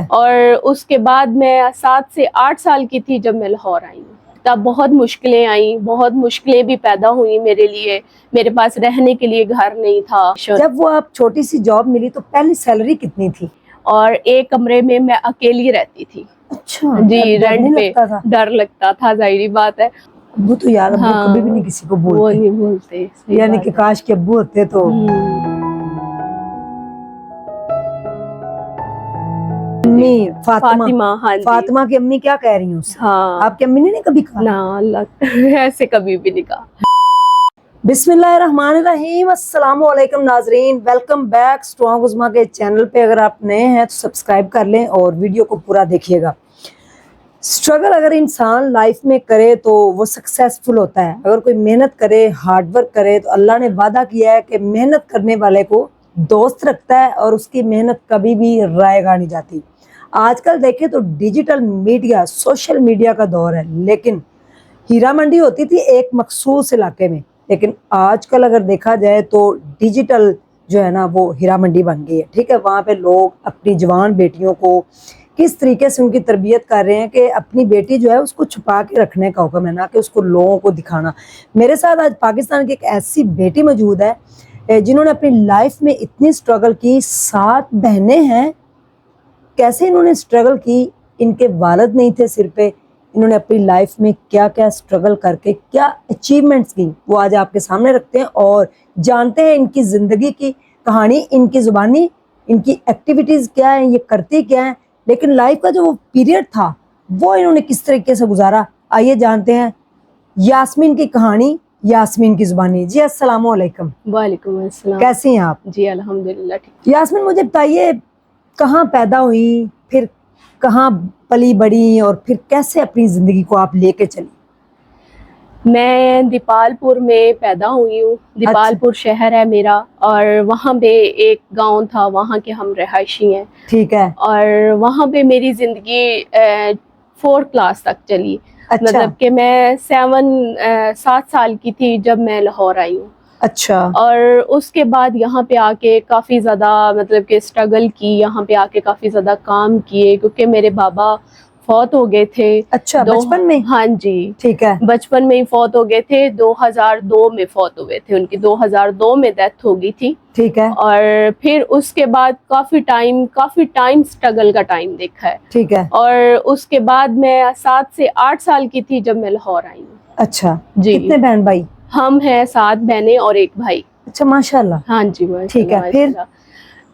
اور اس کے بعد میں 7 سے 8 سال کی تھی جب میں لاہور آئی ہوں. تب بہت مشکلیں آئیں، بہت مشکلیں بھی پیدا ہوئیں میرے لیے. میرے پاس رہنے کے لیے گھر نہیں تھا. جب وہ آپ چھوٹی سی جاب ملی تو پہلی سیلری کتنی تھی؟ اور ایک کمرے میں میں اکیلی رہتی تھی. اچھا جی، رینٹ پہ. لگتا تھا؟ ڈر لگتا تھا، ظاہری بات ہے. ابو تو یار ابو کبھی بھی نہیں کسی کو وہ بولتے، نہیں بولتے. یعنی کہ کاش کے ابو ہوتے تو. امی فاطمہ. ہاں جی. فاطمہ کی امی کیا کہہ رہی ہوں؟ ہاں. آپ کی امی نے کبھی کہا؟ نہ، اللہ ایسے کبھی بھی نہیں کہا. بسم اللہ الرحمن الرحیم. السلام علیکم ناظرین، ویلکم بیک اسٹرانگ عظمیٰ کے چینل پہ. اگر آپ نئے ہیں تو سبسکرائب کر لیں اور ویڈیو کو پورا دیکھیے گا. اسٹرگل اگر انسان لائف میں کرے تو وہ سکسیسفل ہوتا ہے. اگر کوئی محنت کرے، ہارڈ ورک کرے تو اللہ نے وعدہ کیا ہے کہ محنت کرنے والے کو دوست رکھتا ہے اور اس کی محنت کبھی بھی رائے گاہ نہیں جاتی. آج کل دیکھیں تو ڈیجیٹل میڈیا، سوشل میڈیا کا دور ہے، لیکن ہیرا منڈی ہوتی تھی ایک مخصوص علاقے میں، لیکن آج کل اگر دیکھا جائے تو ڈیجیٹل جو ہے نا وہ ہیرا منڈی بن گئی ہے. ٹھیک ہے، وہاں پہ لوگ اپنی جوان بیٹیوں کو کس طریقے سے ان کی تربیت کر رہے ہیں کہ اپنی بیٹی جو ہے اس کو چھپا کے رکھنے کا حکم ہے، نہ کہ اس کو لوگوں کو دکھانا. میرے ساتھ آج پاکستان کی ایک ایسی بیٹی موجود ہے جنہوں نے اپنی لائف میں اتنی اسٹرگل کی. 7 بہنیں ہیں. کیسے انہوں نے اسٹرگل کی، ان کے والد نہیں تھے سر پہ، انہوں نے اپنی لائف میں کیا کیا اسٹرگل کر کے کیا اچیومنٹس کی، وہ آج آپ کے سامنے رکھتے ہیں اور جانتے ہیں ان کی زندگی کی کہانی، ان کی زبانی، ان کی ایکٹیویٹیز کیا ہیں، یہ کرتی کیا ہیں، لیکن لائف کا جو وہ پیریڈ تھا وہ انہوں نے کس طریقے سے گزارا. آئیے جانتے ہیں یاسمین کی کہانی، یاسمین کی زبانی. جی السلام علیکم. وعلیکم السلام. کیسی ہیں آپ؟ جی الحمدللہ ٹھیک. یاسمین مجھے بتائیے کہاں پیدا ہوئی، پھر کہاں پلی بڑی، اور پھر کیسے اپنی زندگی کو آپ لے کے چلی؟ میں دیپال پور میں پیدا ہوئی ہوں. دیپال پور شہر ہے میرا، اور وہاں پہ ایک گاؤں تھا، وہاں کے ہم رہائشی ہیں. ٹھیک ہے. اور وہاں پہ میری زندگی 4 کلاس تک چلی. مطلب کہ میں 7 سال کی تھی جب میں لاہور آئی ہوں. اچھا. اور اس کے بعد یہاں پہ آ کے کافی زیادہ مطلب کہ اسٹرگل کی، یہاں پہ آ کے کافی زیادہ کام کیے، کیونکہ میرے بابا فوت ہو گئے تھے. اچھا، بچپن میں؟ ہاں جی. ٹھیک ہے. بچپن میں ہی فوت ہو گئے تھے. 2002 میں فوت ہوئے تھے، ان کی 2002 میں ڈیتھ ہو گئی تھی. ٹھیک ہے. اور پھر اس کے بعد کافی ٹائم اسٹرگل کا ٹائم دیکھا ہے. ٹھیک ہے. اور اس کے بعد میں 7 سے 8 سال کی تھی جب میں لاہور آئی ہوں. اچھا. جی. کتنے بہن بھائی؟ ہم ہیں 7 بہنیں اور 1 بھائی. اچھا، ماشاء اللہ. ہاں جی. ٹھیک ہے.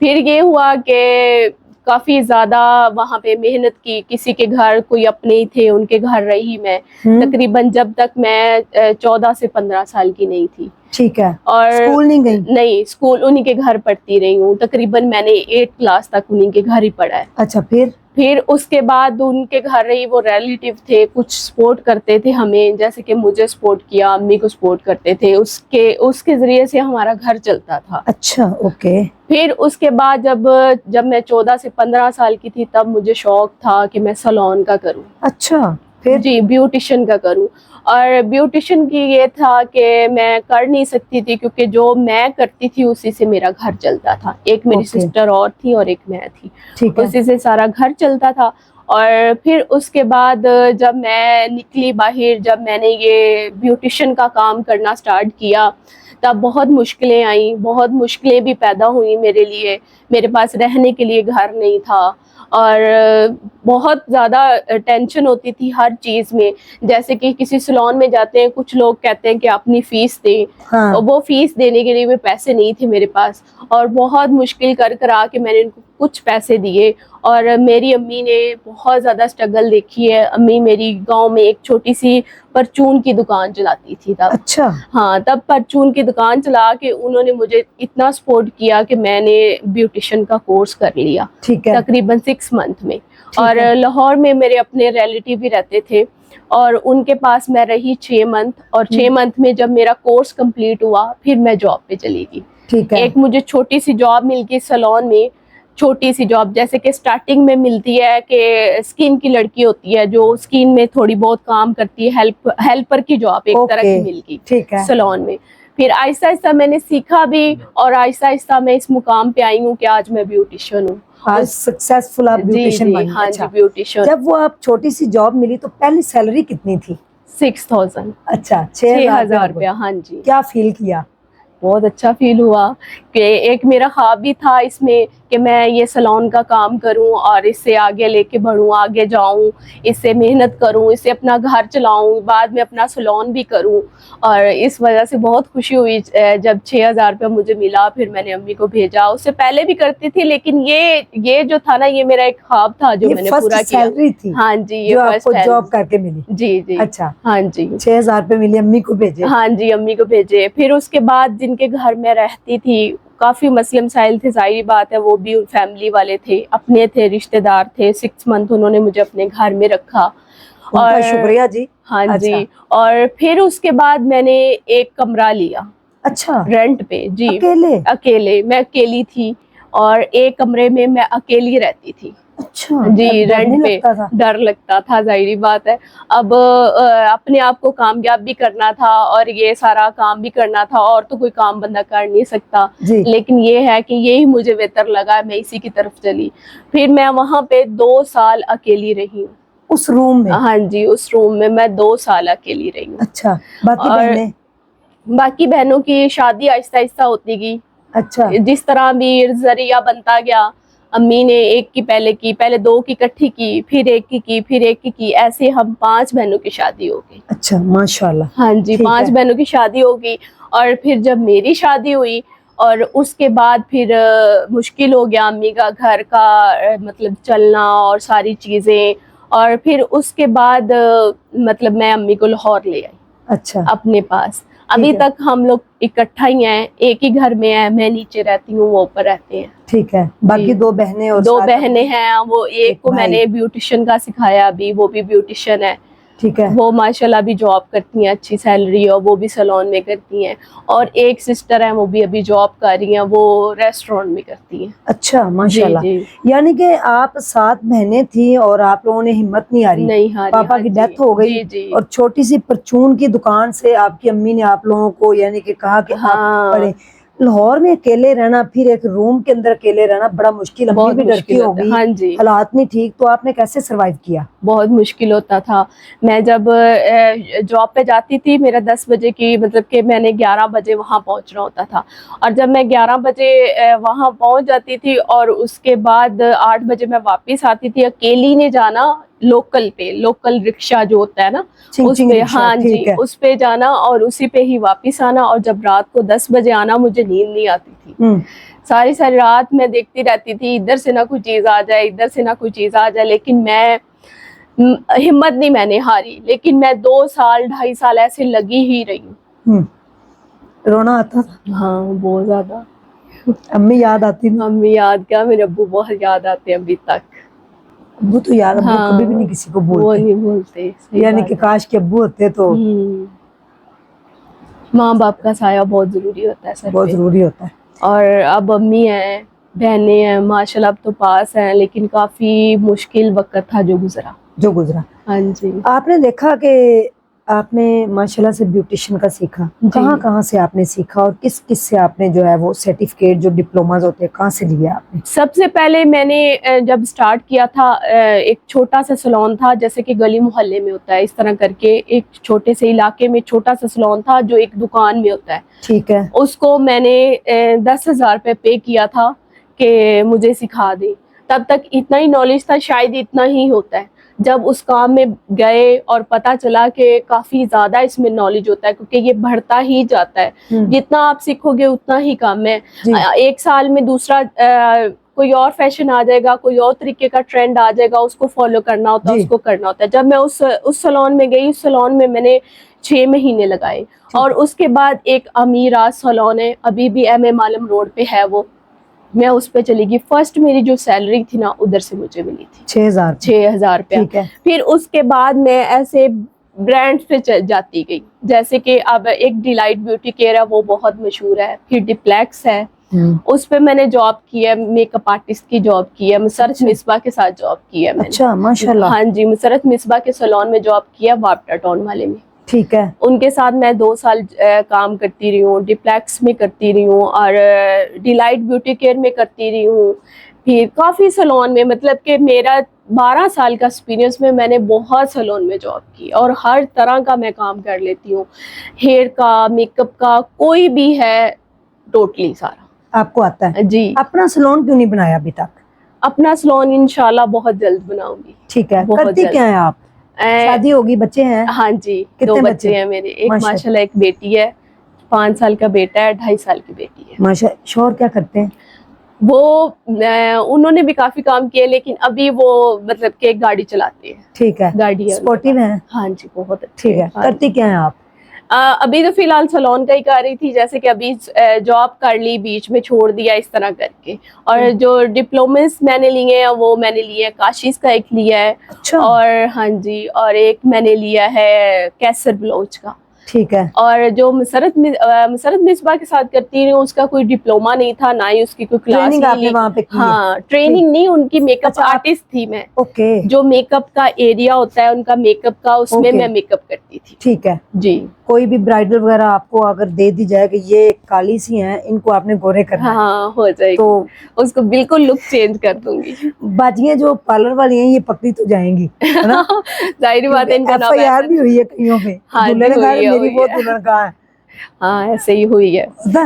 پھر یہ ہوا کہ کافی زیادہ وہاں پہ محنت کی. کسی کے گھر کوئی اپنے ہی تھے، ان کے گھر رہی میں تقریباً جب تک میں 14 سے 15 سال کی نہیں تھی. ٹھیک ہے. اور اسکول نہیں گئی؟ نہیں، اسکول انہی کے گھر پڑھتی رہی ہوں. تقریباً میں نے 8 کلاس تک انہی کے گھر ہی پڑھا ہے. اچھا. پھر اس کے بعد ان کے گھر رہی، وہ ریلیٹیو تھے، کچھ سپورٹ کرتے تھے ہمیں، جیسے کہ مجھے سپورٹ کیا، امی کو سپورٹ کرتے تھے. اس کے ذریعے سے ہمارا گھر چلتا تھا. اچھا. اوکے. پھر اس کے بعد جب میں 14 سے 15 سال کی تھی تب مجھے شوق تھا کہ میں سلون کا کروں. اچھا. پھر؟ جی، بیوٹیشن کا کروں. اور بیوٹیشن کی یہ تھا کہ میں کر نہیں سکتی تھی، کیونکہ جو میں کرتی تھی اسی سے میرا گھر چلتا تھا. ایک میری سسٹر اور تھی اور ایک میں تھی، اسی سے سارا گھر چلتا تھا. اور پھر اس کے بعد جب میں نکلی باہر، جب میں نے یہ بیوٹیشن کا کام کرنا سٹارٹ کیا، تب بہت مشکلیں آئیں، بہت مشکلیں بھی پیدا ہوئیں میرے لیے. میرے پاس رہنے کے لیے گھر نہیں تھا، اور بہت زیادہ ٹینشن ہوتی تھی ہر چیز میں. جیسے کہ کسی سلون میں جاتے ہیں، کچھ لوگ کہتے ہیں کہ اپنی فیس دیں. وہ فیس دینے کے لیے بھی پیسے نہیں تھے میرے پاس، اور بہت مشکل کر آ کے میں نے ان کو کچھ پیسے دیے. اور میری امی نے بہت زیادہ اسٹرگل دیکھی ہے. امی میری گاؤں میں ایک چھوٹی سی پرچون کی دکان چلاتی تھی تب. اچھا. ہاں، تب پرچون کی دکان چلا کے انہوں نے مجھے اتنا سپورٹ کیا کہ میں نے بیوٹیشن کا کورس کر لیا تقریباً 6 منتھ میں. اور لاہور میں میرے اپنے ریلیٹیو بھی رہتے تھے، اور ان کے پاس میں رہی 6 منتھ. اور 6 منتھ میں جب میرا کورس کمپلیٹ ہوا، پھر میں جاب پہ چلی گئی. ایک مجھے چھوٹی سی جاب مل گئی سلون میں. چھوٹی سی جاب جیسے کہ سٹارٹنگ میں ملتی ہے کہ اسکن کی لڑکی ہوتی ہے جو اسکن میں تھوڑی بہت کام کرتی ہے، ہیلپر کی جاب ایک طرح کی مل گئی سلون میں. پھر آہستہ آہستہ میں نے سیکھا بھی، اور آہستہ آہستہ میں اس مقام پہ آئی ہوں کہ آج میں بیوٹیشین ہوں. آج سکسیسفل آپ بیوٹیشین بن گئی. ہاں جی اچھا بیوٹیشین. جب وہ آپ چھوٹی سی جاب ملی تو پہلی سیلری کتنی تھی؟ 6000. اچھا 6000 روپیہ. ہاں جی. کیا فیل کیا؟ بہت اچھا فیل ہوا کہ ایک میرا خواب بھی تھا اس میں کہ میں یہ سلون کا کام کروں اور اس سے آگے لے کے بڑھوں, آگے جاؤں, اس سے محنت کروں, اس سے اپنا گھر چلاؤں, بعد میں اپنا سلون بھی کروں. اور اس وجہ سے بہت خوشی ہوئی جب 6000 روپیہ مجھے ملا. پھر میں نے امی کو بھیجا. اس سے پہلے بھی کرتی تھی لیکن یہ جو تھا نا, یہ میرا ایک خواب تھا جو میں نے پورا کیا. سیلری تھی ہاں جی, یہ جو آپ فرسٹ کو جاب کر کے ملی. جی جی. اچھا ہاں جی 6000 روپے ملی, امی کو بھیجے. ہاں جی امی کو بھیجے. پھر اس کے بعد جن کے گھر میں رہتی تھی کافی مسئلے مسائل تھے, ظاہری بات ہے, وہ بھی فیملی والے تھے, اپنے تھے, رشتہ دار تھے. 6 منتھ انہوں نے مجھے اپنے گھر میں رکھا. ان کا شکریہ جی. ہاں جی. اچھا. اور پھر اس کے بعد میں نے ایک کمرہ لیا اچھا رینٹ پہ. جی اکیلے میں اکیلی تھی اور ایک کمرے میں اکیلی رہتی تھی. اچھا جی ڈر نہیں رینٹ پہ. لگتا تھا؟ ڈر لگتا تھا, ظاہری بات ہے. اب اپنے آپ کو کامیاب بھی کرنا تھا اور یہ سارا کام بھی کرنا تھا, اور تو کوئی کام بندہ کر نہیں سکتا. جی. لیکن یہ ہے کہ یہی مجھے بہتر لگا, میں اسی کی طرف چلی. پھر میں وہاں پہ 2 سال اکیلی رہی ہوں اس روم میں؟ ہاں جی اس روم میں میں 2 سال اکیلی رہی ہوں. اچھا باقی اور بہنیں؟ باقی بہنوں کی شادی آہستہ آہستہ ہوتی گئی. اچھا جس طرح بھی ذریعہ بنتا گیا, امی نے ایک کی پہلے 2 کی اکٹھی کی, پھر ایک کی, پھر ایک کی. ایسے ہم 5 بہنوں کی شادی ہو گئی. اچھا ماشاءاللہ. ہاں جی 5 بہنوں کی شادی ہو گئی. اور پھر جب میری شادی ہوئی اور اس کے بعد پھر مشکل ہو گیا امی کا گھر کا مطلب چلنا اور ساری چیزیں. اور پھر اس کے بعد مطلب میں امی کو لاہور لے آئی اچھا اپنے پاس. ابھی تک ہم لوگ اکٹھا ہی ہیں, ایک ہی گھر میں ہیں. میں نیچے رہتی ہوں, وہ اوپر رہتے ہیں. ٹھیک ہے. باقی 2 بہنیں اور 2 بہنیں ہیں. وہ ایک کو میں نے بیوٹیشین کا سکھایا, ابھی وہ بھی بیوٹیشین ہے. ٹھیک ہے. وہ ماشاءاللہ بھی جاب کرتی ہیں, اچھی سیلری, اور وہ بھی سلون میں کرتی ہیں. اور ایک سسٹر ہیں, وہ بھی ابھی جاب کر رہی ہیں, وہ ریسٹورینٹ میں کرتی ہیں. اچھا ماشاءاللہ. یعنی کہ آپ 7 بہنیں تھیں اور آپ لوگوں نے ہمت نہیں ہاری. پاپا کی ڈیتھ ہو گئی اور چھوٹی سی پرچون کی دکان سے آپ کی امی نے آپ لوگوں کو یعنی کہ کہا کہ آپ پڑھیں. لاہور میں اکیلے رہنا, پھر ایک روم کے اندر اکیلے رہنا بڑا مشکل. امی بھی ڈرتی ہوگی, ہاں جی حالات نہیں ٹھیک, تو آپ نے کیسے سروائیو کیا؟ بہت مشکل ہوتا تھا. میں جب جاب پہ جاتی تھی, میرا 10 بجے کی مطلب کہ میں نے 11 بجے وہاں پہنچنا ہوتا تھا. اور جب میں 11 بجے وہاں پہنچ جاتی تھی اور اس کے بعد 8 بجے میں واپس آتی تھی, اکیلی نے جانا لوکل رکشہ جو ہوتا ہے نا اس پہ. ہاں جی اس پہ جانا اور اسی پہ ہی واپس آنا. اور جب رات کو 10 بجے آنا, مجھے نیند نہیں آتی تھی. ساری رات میں دیکھتی رہتی تھی, ادھر سے نہ کوئی چیز آ جائے, ادھر سے نہ کوئی چیز آ جائے. لیکن میں ہمت نہیں میں نے ہاری. لیکن میں 2 سال 2.5 سال ایسے لگی ہی رہی ہوں. رونا آتا تھا؟ ہاں بہت زیادہ. امی یاد آتی تھی؟ امی یاد کیا, میرے ابو بہت یاد آتے ہیں ابھی تک. ابو تو یاد, ابو کبھی بھی نہیں کسی کو بھولتے. وہ نہیں بھولتے. یعنی کہ کاش کے ابو ہوتے تو. ماں باپ کا سایہ بہت ضروری ہوتا ہے سر پہ. بہت ضروری ہوتا ہے. اور اب امی ہیں, بہنیں ہیں, ماشاءاللہ اب تو پاس ہیں. لیکن کافی مشکل وقت تھا جو گزرا. ہاں جی. آپ نے دیکھا کہ آپ نے ماشاءاللہ سے بیوٹیشین کا سیکھا, کہاں سے آپ نے سیکھا اور کس سے آپ نے جو ہے وہ سرٹیفکیٹ جو ڈپلوماز ہوتے ہیں کہاں سے لیا آپ نے؟ سب سے پہلے میں نے جب سٹارٹ کیا تھا, ایک چھوٹا سا سلون تھا جیسے کہ گلی محلے میں ہوتا ہے, اس طرح کر کے ایک چھوٹے سے علاقے میں چھوٹا سا سلون تھا جو ایک دکان میں ہوتا ہے. ٹھیک ہے. اس کو میں نے 10,000 روپے پے کیا تھا کہ مجھے سکھا دے. تب تک اتنا ہی نالج تھا, شاید اتنا ہی ہوتا ہے. جب اس کام میں گئے اور پتا چلا کہ کافی زیادہ اس میں نالج ہوتا ہے, کیونکہ یہ بڑھتا ہی جاتا ہے. جتنا آپ سیکھو گے اتنا ہی کام ہے. 1 سال میں دوسرا کوئی اور فیشن آ جائے گا, کوئی اور طریقے کا ٹرینڈ آ جائے گا, اس کو فالو کرنا ہوتا ہے, اس کو کرنا ہوتا ہے. جب میں اس سلون میں گئی, اس سلون میں میں نے 6 مہینے لگائے. اور اس کے بعد ایک امیراز سلون ہے, ابھی بھی MM عالم روڈ پہ ہے وہ, میں اس پہ چلی گئی. فرسٹ میری جو سیلری تھی نا ادھر سے مجھے ملی تھی 6,000 روپیہ. پھر اس کے بعد میں ایسے برانڈ پہ جاتی گئی, جیسے کہ اب ایک ڈیلائٹ بیوٹی کیئر ہے, وہ بہت مشہور ہے. پھر ڈپلیکس ہے, اس پہ میں نے جاب کی ہے, میک اپ آرٹسٹ کی جاب کی ہے. مسرت مصباح کے ساتھ جاب کی ہے میں نے. اچھا ماشاءاللہ. ہاں جی, مسرت مصباح کے سلون میں جاب کی ہے, واپٹا ٹاؤن والے میں. ٹھیک ہے. ان کے ساتھ میں 2 سال کام کرتی رہی ہوں, ڈپلیکس میں کرتی رہی ہوں, اور ڈیلائٹ بیوٹی کیئر میں کرتی رہی ہوں. پھر کافی سلون میں مطلب کہ میرا 12 سال کا ایکسپیرینس میں نے بہت سلون میں جاب کی اور ہر طرح کا میں کام کر لیتی ہوں, ہیئر کا, میک اپ کا, کوئی بھی ہے, ٹوٹلی سارا آپ کو آتا ہے. جی. اپنا سلون کیوں نہیں بنایا ابھی تک؟ اپنا سلون انشاءاللہ بہت جلد بناؤں گی. ٹھیک ہے. بہت کرتی جلد. کیا ہیں آپ؟ شادی ہوگی, بچے ہیں؟ ہاں جی, کتنے 2 بچے ہیں میرے. ایک ماشاءاللہ ایک بیٹی ہے, 5 سال کا بیٹا ہے, 2.5 سال کی بیٹی ہے. ماشاء. شوہر کیا کرتے ہیں؟ وہ انہوں نے بھی کافی کام کیے لیکن ابھی وہ مطلب کہ گاڑی چلاتے ہیں. ٹھیک ہے. گاڑی ہے, سپورٹیو ہیں؟ ہاں جی بہت اچھے. ٹھیک ہے. کرتی کیا ہیں آپ؟ ابھی تو فی الحال سلون کا ہی کر رہی تھی, جیسے کہ ابھی جاب کر لی, بیچ میں چھوڑ دیا اس طرح کر کے. اور جو ڈپلومس میں نے لیے ہیں وہ میں نے لیے ہیں, کاشیز کا ایک لیا ہے. اچھا. اور ہاں جی, اور ایک میں نے لیا ہے کیسر بلوچ کا. ٹھیک ہے. اور جو مسرت مصباح کے ساتھ کرتی ہوں اس کا کوئی ڈپلوما نہیں تھا, نہ ہی اس کی کوئی کلاس ٹریننگ آپ نے لی. وہاں پہ کی ہے؟ ہاں ٹریننگ نہیں, ان کی میک اپ اچھا, آرٹسٹ تھی میں. اوکے. جو میک اپ کا ایریا ہوتا ہے ان کا میک اپ کا, اس میں میک اپ کرتی تھی. ٹھیک ہے جی. کوئی بھی برائڈل وغیرہ آپ کو اگر دے دی جائے کہ یہ کالی سی ہیں, ان کو آپ نے گورے کرنا ہے, ہاں ہو جائے گی, تو اس کو بالکل لک چینج کر دوں گی. باجیاں جو پارلر والی ہیں یہ پکڑی تو جائیں گی, ہے نا؟ ظاہری بات ہے, ان کا نام FIR بھی ہوئی ہے کئیوں پہ, دلہن کا ہے میری, وہ دلہن کا ہے. ہاں ایسے ہی ہوئی ہے.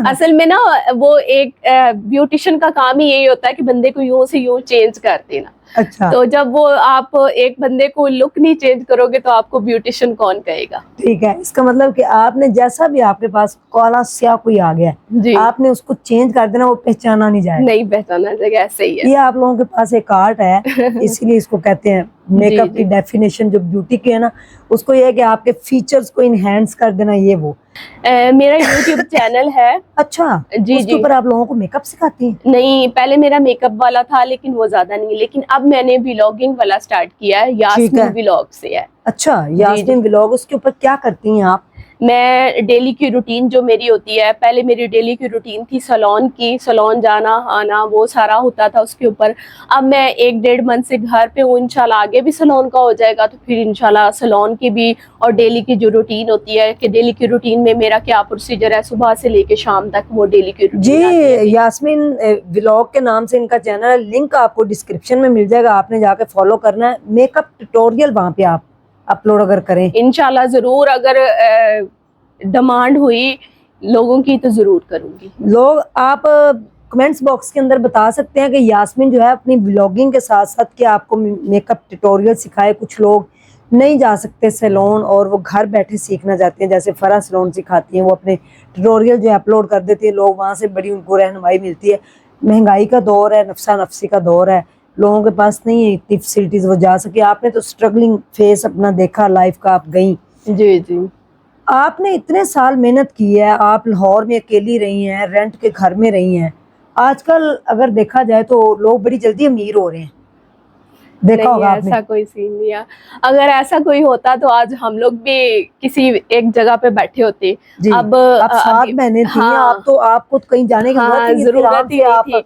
اصل میں نا وہ ایک بیوٹیشین کا کام ہی یہی ہوتا ہے کہ بندے کو یوں سے یوں چینج کر دینا. اچھا. تو جب وہ آپ ایک بندے کو لک نہیں چینج کرو گے تو آپ کو بیوٹیشین کون کہے گا. ٹھیک ہے. اس کا مطلب کہ آپ نے جیسا بھی آپ کے پاس کالا سیاہ کوئی آ گیا جی, آپ نے اس کو چینج کر دینا, وہ پہچانا نہیں جائے. نہیں پہچانا جائے گا, ایسے ہی ہے. یہ آپ لوگوں کے پاس ایک آرٹ ہے, اسی لیے اس کو کہتے ہیں میک اپ کی ڈیفینیشن جو بیوٹی کی ہے نا, اس کو یہ ہے کہ آپ کے فیچرز کو انہینس کر دینا, یہ وہ. میرا یوٹیوب چینل ہے. اچھا. جی اس کے اوپر آپ لوگوں کو میک اپ سکھاتی ہیں؟ نہیں, پہلے میرا میک اپ والا تھا لیکن وہ زیادہ نہیں, لیکن اب میں نے ولاگنگ والا سٹارٹ کیا ہے, یاسمین ولاگ سے ہے. اچھا, یاسمین ولاگ. اس کے اوپر کیا کرتی ہیں آپ؟ میں ڈیلی کی روٹین جو میری ہوتی ہے, پہلے میری ڈیلی کی روٹین تھی سلون کی, سلون جانا آنا وہ سارا ہوتا تھا اس کے اوپر. اب میں 1-1.5 منتھ سے گھر پہ ہوں, انشاءاللہ آگے بھی سلون کا ہو جائے گا تو پھر انشاءاللہ سلون کی بھی, اور ڈیلی کی جو روٹین ہوتی ہے کہ ڈیلی کی روٹین میں میرا کیا پروسیجر ہے صبح سے لے کے شام تک, وہ ڈیلی کی روٹین. جی, یاسمین ولاگ کے نام سے ان کا چینل ہے, لنک آپ کو ڈسکرپشن میں مل جائے گا, آپ نے جا کے فالو کرنا ہے. میک اپ ٹیوٹوریل وہاں پہ آپ اپلوڈ اگر کریں انشاءاللہ ضرور, اگر ڈیمانڈ ہوئی لوگوں کی تو ضرور کروں گی. لوگ آپ کمنٹس باکس کے اندر بتا سکتے ہیں کہ یاسمین جو ہے اپنی ولاگنگ کے ساتھ ساتھ کہ آپ کو میک اپ ٹیوٹوریل سکھائے. کچھ لوگ نہیں جا سکتے سیلون اور وہ گھر بیٹھے سیکھنا چاہتے ہیں, جیسے فرح سیلون سکھاتی ہیں, وہ اپنے ٹیوٹوریل جو ہے اپلوڈ کر دیتی ہے, لوگ وہاں سے بڑی ان کو رہنمائی ملتی ہے. مہنگائی کا دور ہے, نفسا نفسی کا دور ہے, لوگوں کے پاس نہیں ہے اتنی فیسلٹیز وہ جا سکے. آپ نے تو اسٹرگلنگ فیس اپنا دیکھا لائف کا, آپ گئیں. جی جی. آپ نے اتنے سال محنت کی ہے, آپ لاہور میں اکیلی رہی ہیں, رینٹ کے گھر میں رہی ہیں. آج کل اگر دیکھا جائے تو لوگ بڑی جلدی امیر ہو رہے ہیں, دیکھا ہوگا آپ نے. ایسا کوئی سین نہیں ہے, اگر ایسا کوئی ہوتا تو آج ہم لوگ بھی کسی ایک جگہ پہ بیٹھے ہوتے. جی, اب آپ 7 بہنیں تھیں, آپ کو کہیں جانے کی ضرورت نہیں تھی, ضرورت ہی نہیں تھی.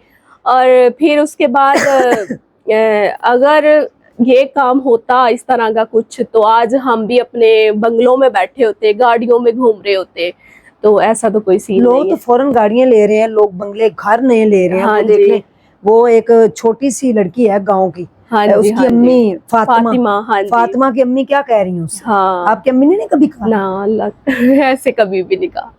اور پھر اس کے بعد اگر یہ کام ہوتا اس طرح کا کچھ تو آج ہم بھی اپنے بنگلوں میں بیٹھے ہوتے, گاڑیوں میں گھوم رہے ہوتے. تو ایسا تو کوئی سین لوگ نہیں تو ہے. فوراً گاڑیاں لے رہے ہیں, لوگ بنگلے گھر نئے لے رہے ہیں. ہاں وہ دیکھ جی. لیں, وہ ایک چھوٹی سی لڑکی ہے گاؤں کی, ہاں اس جی, کی ہاں امی جی, فاطمہ. ہاں جی. فاطمہ کی امی کیا کہہ رہی ہیں اس سے؟ ہاں, آپ کی امی نے نہیں کبھی کہا؟ نہ اللہ ایسے کبھی بھی نہیں کہا.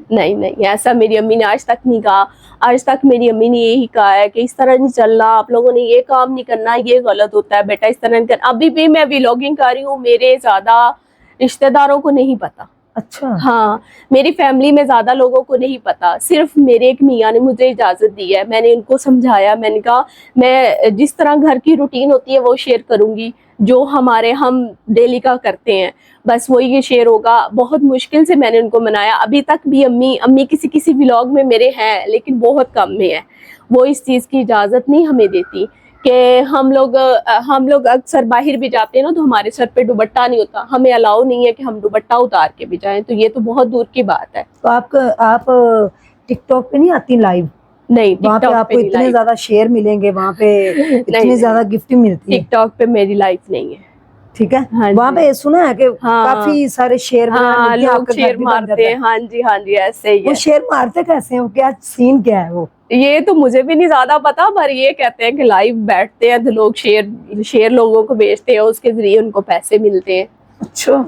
نہیں نہیں, ایسا میری امی نے آج تک نہیں کہا. آج تک میری امی نے یہی کہا ہے کہ اس طرح نہیں چلنا, آپ لوگوں نے یہ کام نہیں کرنا, یہ غلط ہوتا ہے بیٹا, اس طرح نہیں کرنا. ابھی بھی میں ولاگنگ کر رہی ہوں, میرے زیادہ رشتہ داروں کو نہیں پتا. اچھا. ہاں, میری فیملی میں زیادہ لوگوں کو نہیں پتا, صرف میرے ایک میاں نے مجھے اجازت دی ہے. میں نے ان کو سمجھایا, میں نے کہا میں جس طرح گھر کی روٹین ہوتی ہے وہ شیئر کروں گی, جو ہم ڈیلی کا کرتے ہیں بس وہی یہ شیئر ہوگا. بہت مشکل سے میں نے ان کو منایا. ابھی تک بھی امی کسی ولاگ میں میرے ہیں لیکن بہت کم میں ہے. وہ اس چیز کی اجازت نہیں ہمیں دیتی کہ ہم لوگ اکثر باہر بھی جاتے ہیں نا تو ہمارے سر پہ دوپٹہ نہیں ہوتا, ہمیں الاؤ نہیں ہے کہ ہم دوپٹہ اتار کے بھی جائیں. تو یہ تو بہت دور کی بات ہے. تو آپ ٹک ٹاک پہ نہیں آتی لائیو؟ نہیں, وہاں ٹک پہ ٹاک آپ کو نہیں اتنے لائف. زیادہ شیئر ملیں گے, وہاں پہ اتنی نہیں, زیادہ گفٹ ملتی ہے. ٹک ٹاک پہ میری لائف نہیں ہے. ٹھیک ہے. ہاں وہاں جی. پہ سنا ہے کہ ہاں کافی سارے شیر ہاں لوگ شیر مارتے ہیں. ہاں جی ایسے ہی وہ ہے. شیر مارتے کیسے ہیں, وہ کیا سین کیا ہے وہ؟ یہ تو مجھے بھی نہیں زیادہ پتا, پر یہ کہتے ہیں کہ لائیو بیٹھتے ہیں تو لوگ شیر لوگوں کو بیچتے ہیں, اس کے ذریعے ان کو پیسے ملتے ہیں. اچھا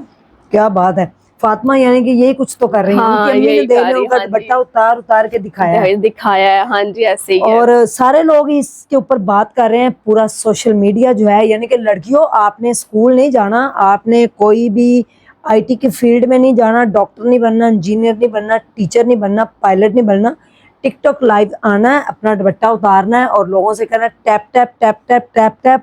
کیا بات ہے. فاطمہ یعنی کہ یہی کچھ تو کر رہی ہیں, ان کی ہاں امی نے یہی دیکھ کر لیں, رہی. ان کا ہاں دوپٹہ جی اتار کے دکھایا ہے. دکھایا ہے. ہاں جی ایسے ہی ہے. اور سارے لوگ اس کے اوپر بات کر رہے ہیں, پورا سوشل میڈیا جو ہے. یعنی کہ لڑکیوں, آپ نے اسکول نہیں جانا, آپ نے کوئی بھی آئی ٹی کے فیلڈ میں نہیں جانا, ڈاکٹر نہیں بننا, انجینئر نہیں بننا, ٹیچر نہیں بننا, پائلٹ نہیں بننا. ٹک ٹاک لائیو آنا ہے, اپنا دوپٹہ اتارنا ہے اور لوگوں سے کہنا tap tap tap tap tap tap.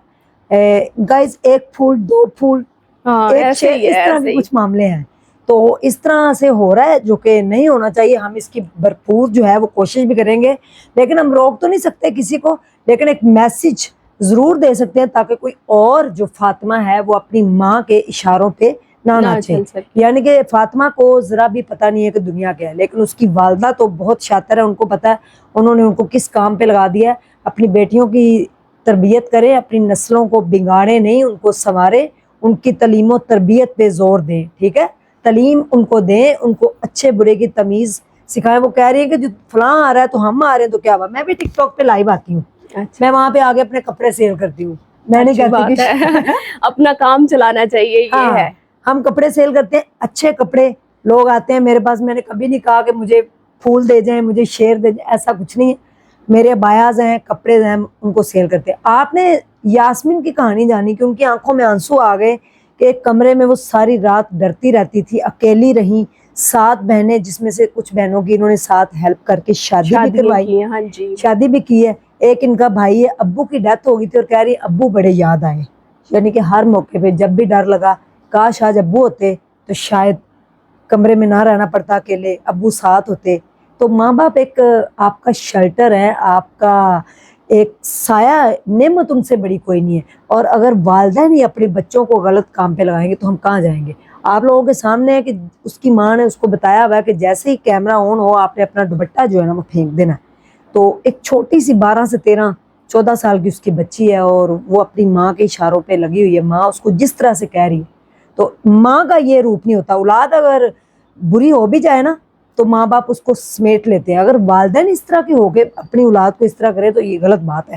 Guys 1 پھول 2 پھول ہاں 1 ایسے شیر, ہی ہے. اس طرح کے ایسے ہی کچھ معاملے ہیں. تو اس طرح سے ہو رہا ہے, جو کہ نہیں ہونا چاہیے. ہم اس کی بھرپور جو ہے وہ کوشش بھی کریں گے, لیکن ہم روک تو نہیں سکتے کسی کو, لیکن ایک میسج ضرور دے سکتے ہیں تاکہ کوئی اور جو فاطمہ ہے وہ اپنی ماں کے اشاروں پہ نہ ناچے. چل سکے. یعنی کہ فاطمہ کو ذرا بھی پتہ نہیں ہے کہ دنیا کیا ہے, لیکن اس کی والدہ تو بہت شاطر ہے, ان کو پتہ ہے انہوں نے ان کو کس کام پہ لگا دیا ہے. اپنی بیٹیوں کی تربیت کریں, اپنی نسلوں کو بگاڑے نہیں, ان کو سنوارے, ان کی تعلیم و تربیت پہ زور دیں. ٹھیک ہے, تعلیم ان کو دیں, ان کو اچھے برے کی تمیز سکھائیں. وہ کہہ رہی ہے کہ جو فلاں آ رہا ہے تو ہم آ رہے ہیں تو کیا ہوا. میں بھی ٹک ٹاک پہ لائیو آتی ہوں, اچھا میں وہاں پہ آگے اپنے کپڑے سیل کرتی ہوں. میں نہیں اچھی کہتی بات ہے. کہ اپنا کام چلانا چاہیے, یہ ہاں ہے. ہم کپڑے سیل کرتے ہیں, اچھے کپڑے. لوگ آتے ہیں میرے پاس, میں نے کبھی نہیں کہا کہ مجھے پھول دے جائیں, مجھے شیر دے جائیں, ایسا کچھ نہیں ہے. میرے بایاز ہیں, کپڑے ہیں, ان کو سیل کرتے ہیں. آپ نے یاسمین کی کہانی جانی کہ ان کی آنکھوں میں آنسو آ گئے کہ ایک کمرے میں وہ ساری رات ڈرتی رہتی تھی, اکیلی رہیں. 7 بہنیں, جس میں سے کچھ بہنوں کی انہوں نے ساتھ ہیلپ کر کے شادی بھی شادیاں کروائی, کی ہیں. ہاں جی شادی بھی کی ہے. ایک ان کا بھائی ہے, ابو کی ڈیتھ ہو گئی تھی اور کہہ رہی ابو بڑے یاد آئے. یعنی کہ ہر موقع پہ جب بھی ڈر لگا, کاش آج ابو ہوتے تو شاید کمرے میں نہ رہنا پڑتا اکیلے, ابو ساتھ ہوتے. تو ماں باپ ایک آپ کا شیلٹر ہے, آپ کا ایک سایہ, نعمت ان سے بڑی کوئی نہیں ہے. اور اگر والدین ہی اپنے بچوں کو غلط کام پہ لگائیں گے تو ہم کہاں جائیں گے. آپ لوگوں کے سامنے ہے کہ اس کی ماں نے اس کو بتایا ہوا ہے کہ جیسے ہی کیمرہ آن ہو آپ نے اپنا دوپٹہ جو ہے نا وہ پھینک دینا ہے. تو ایک چھوٹی سی 12 سے 13 14 سال کی اس کی بچی ہے, اور وہ اپنی ماں کے اشاروں پہ لگی ہوئی ہے. ماں اس کو جس طرح سے کہہ رہی ہے, تو ماں کا یہ روپ نہیں ہوتا. اولاد اگر بری ہو بھی جائے نا تو ماں باپ اس کو سمیٹ لیتے ہیں. اگر والدین اس طرح کے ہو کے اپنی اولاد کو اس طرح کرے تو یہ غلط بات ہے.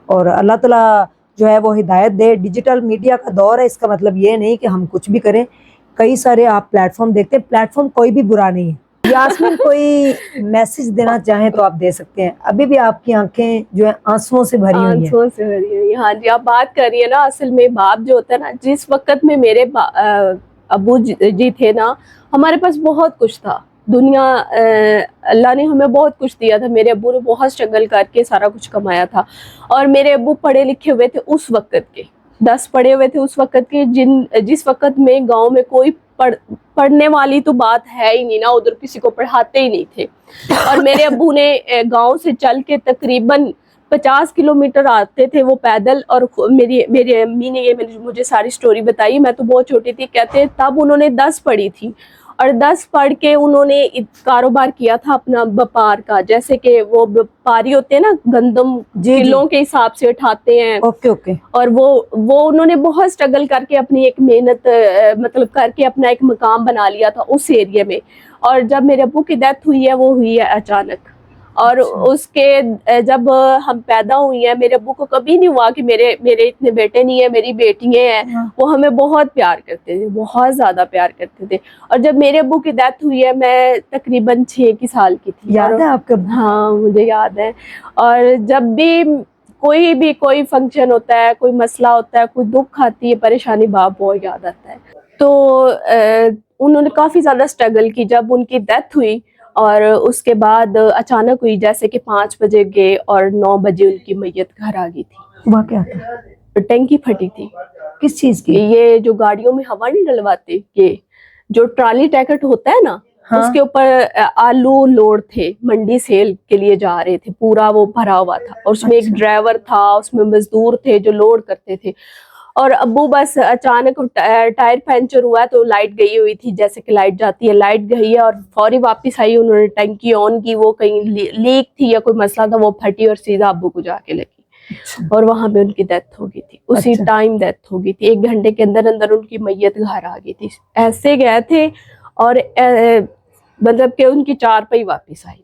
اور اللہ تعالیٰ جو ہے وہ ہدایت دے. ڈیجیٹل میڈیا کا دور ہے, اس کا مطلب یہ نہیں کہ ہم کچھ بھی کریں. کئی سارے آپ پلیٹ فارم دیکھتے ہیں, پلیٹ فارم کوئی بھی برا نہیں ہے. یاسمین کوئی میسج دینا چاہیں تو آپ دے سکتے ہیں. ابھی بھی آپ کی آنکھیں جو ہے آنسوؤں سے بھری ہوئی ہیں. آنسوؤں سے بھری ہوئی. ہاں جی, آپ بات کر رہی ہیں نا, اصل میں باپ جو ہوتا ہے نا, جس وقت میں میرے ابو جی تھے نا, ہمارے پاس بہت کچھ تھا. دنیا اللہ نے ہمیں بہت کچھ دیا تھا. میرے ابو نے بہت اسٹرگل کر کے سارا کچھ کمایا تھا. اور میرے ابو پڑھے لکھے ہوئے تھے اس وقت کے, 10 پڑھے ہوئے تھے اس وقت کے, جس وقت میں گاؤں میں کوئی پڑھنے والی تو بات ہے ہی نہیں نا, ادھر کسی کو پڑھاتے ہی نہیں تھے. اور میرے ابو نے گاؤں سے چل کے تقریباً 50 کلومیٹر آتے تھے وہ پیدل. اور میری امی نے یہ مجھے ساری سٹوری بتائی, میں تو بہت چھوٹی تھی. کہتے تب انہوں نے 10 پڑھی تھی, اور 10 پڑھ کے انہوں نے کاروبار کیا تھا اپنا وپار کا. جیسے کہ وہ وپاری ہوتے ہیں نا, گندم جی کلوں کے حساب سے اٹھاتے ہیں. Okay okay. اور وہ انہوں نے بہت اسٹرگل کر کے اپنی ایک محنت مطلب کر کے اپنا ایک مقام بنا لیا تھا اس ایریے میں. اور جب میرے ابو کی ڈیتھ ہوئی ہے, وہ ہوئی ہے اچانک. اور اس کے جب ہم پیدا ہوئی ہیں, میرے ابو کو کبھی نہیں ہوا کہ میرے اتنے بیٹے نہیں ہیں, میری بیٹیاں ہیں. وہ ہمیں بہت پیار کرتے تھے, بہت زیادہ پیار کرتے تھے. اور جب میرے ابو کی ڈیتھ ہوئی ہے, میں تقریباً 6 سال کی تھی. یاد ہے آپ کو؟ ہاں مجھے یاد ہے. اور جب بھی کوئی فنکشن ہوتا ہے, کوئی مسئلہ ہوتا ہے, کوئی دکھ آتی ہے, پریشانی, باپ بہت یاد آتا ہے. تو انہوں نے کافی زیادہ اسٹرگل کی. جب ان کی ڈیتھ ہوئی اور اس کے بعد اچانک ہوئی, جیسے کہ 5 بجے گئے اور 9 بجے ان کی میت گھر آ گئی تھی. وہ کیا تھا؟ ٹینکی پھٹی تھی. کس چیز کی؟ یہ جو گاڑیوں میں ہوا نہیں ڈلواتے, یہ جو ٹرالی ٹیکٹ ہوتا ہے نا, اس کے اوپر آلو لوڈ تھے, منڈی سیل کے لیے جا رہے تھے, پورا وہ بھرا ہوا تھا. اور اس میں ایک ڈرائیور تھا, اس میں مزدور تھے جو لوڈ کرتے تھے. اور ابو بس اچانک ٹائر پنچر ہوا ہے, تو لائٹ گئی ہوئی تھی, جیسے کہ لائٹ جاتی ہے, لائٹ گئی ہے, اور فوری واپس آئی. انہوں نے ٹنکی آن کی, وہ کہیں لیک تھی یا کوئی مسئلہ تھا, وہ پھٹی اور سیدھا ابو کو جا کے لگی. اور وہاں پہ ان کی ڈیتھ ہو گئی تھی، اسی ٹائم ڈیتھ ہو گئی تھی، 1 گھنٹے کے اندر اندر ان کی میت گھر آ گئی تھی. ایسے گئے تھے اور مطلب کہ ان کی 4 پائی واپس آئی تھی.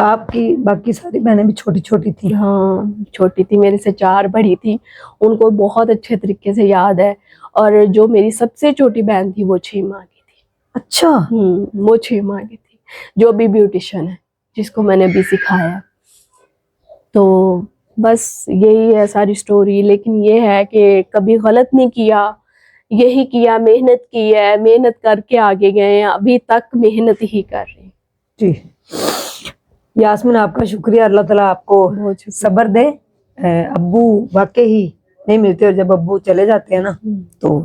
آپ کی باقی ساری بہنیں بھی چھوٹی چھوٹی تھی؟ ہاں چھوٹی تھی، میرے سے 4 بڑی تھی، ان کو بہت اچھے طریقے سے یاد ہے. اور جو میری سب سے چھوٹی بہن تھی وہ 6 ماہ کی تھی. اچھا. وہ 6 ماہ کی تھی، جو بھی بیوٹیشین ہے، جس کو میں نے بھی سکھایا. تو بس یہی ہے ساری سٹوری. لیکن یہ ہے کہ کبھی غلط نہیں کیا، یہی کیا، محنت کی ہے، محنت کر کے آگے گئے ہیں، ابھی تک محنت ہی کر رہے ہیں. جی یاسمین آپ کا شکریہ، اللہ تعالیٰ آپ کو صبر دے. ابو واقعی نہیں ملتے، اور جب ابو چلے جاتے ہیں نا تو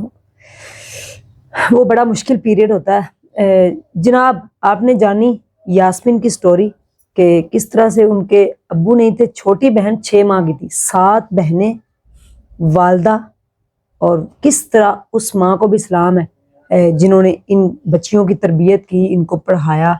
وہ بڑا مشکل پیریڈ ہوتا ہے. جناب آپ نے جانی یاسمین کی سٹوری کہ کس طرح سے ان کے ابو نہیں تھے، چھوٹی بہن 6 ماہ کی تھی، 7 بہنیں، والدہ، اور کس طرح اس ماں کو بھی سلام ہے جنہوں نے ان بچیوں کی تربیت کی، ان کو پڑھایا،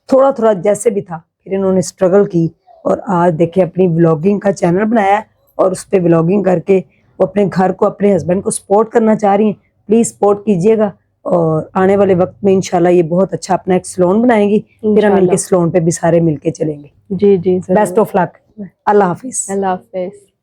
تھوڑا تھوڑا جیسے بھی تھا، پھر انہوں نے سٹرگل کی اور آج دیکھیں اپنی ولاگنگ کا چینل بنایا ہے اور اس پہ ولاگنگ کر کے وہ اپنے گھر کو، اپنے ہسبینڈ کو سپورٹ کرنا چاہ رہی ہیں. پلیز سپورٹ کیجیے گا اور آنے والے وقت میں انشاءاللہ یہ بہت اچھا اپنا ایک سلون بنائیں گی، پھر ہم ان کے سلون پہ بھی سارے مل کے چلیں گے. جی جی بیسٹ آف لک. اللہ حافظ. اللہ حافظ.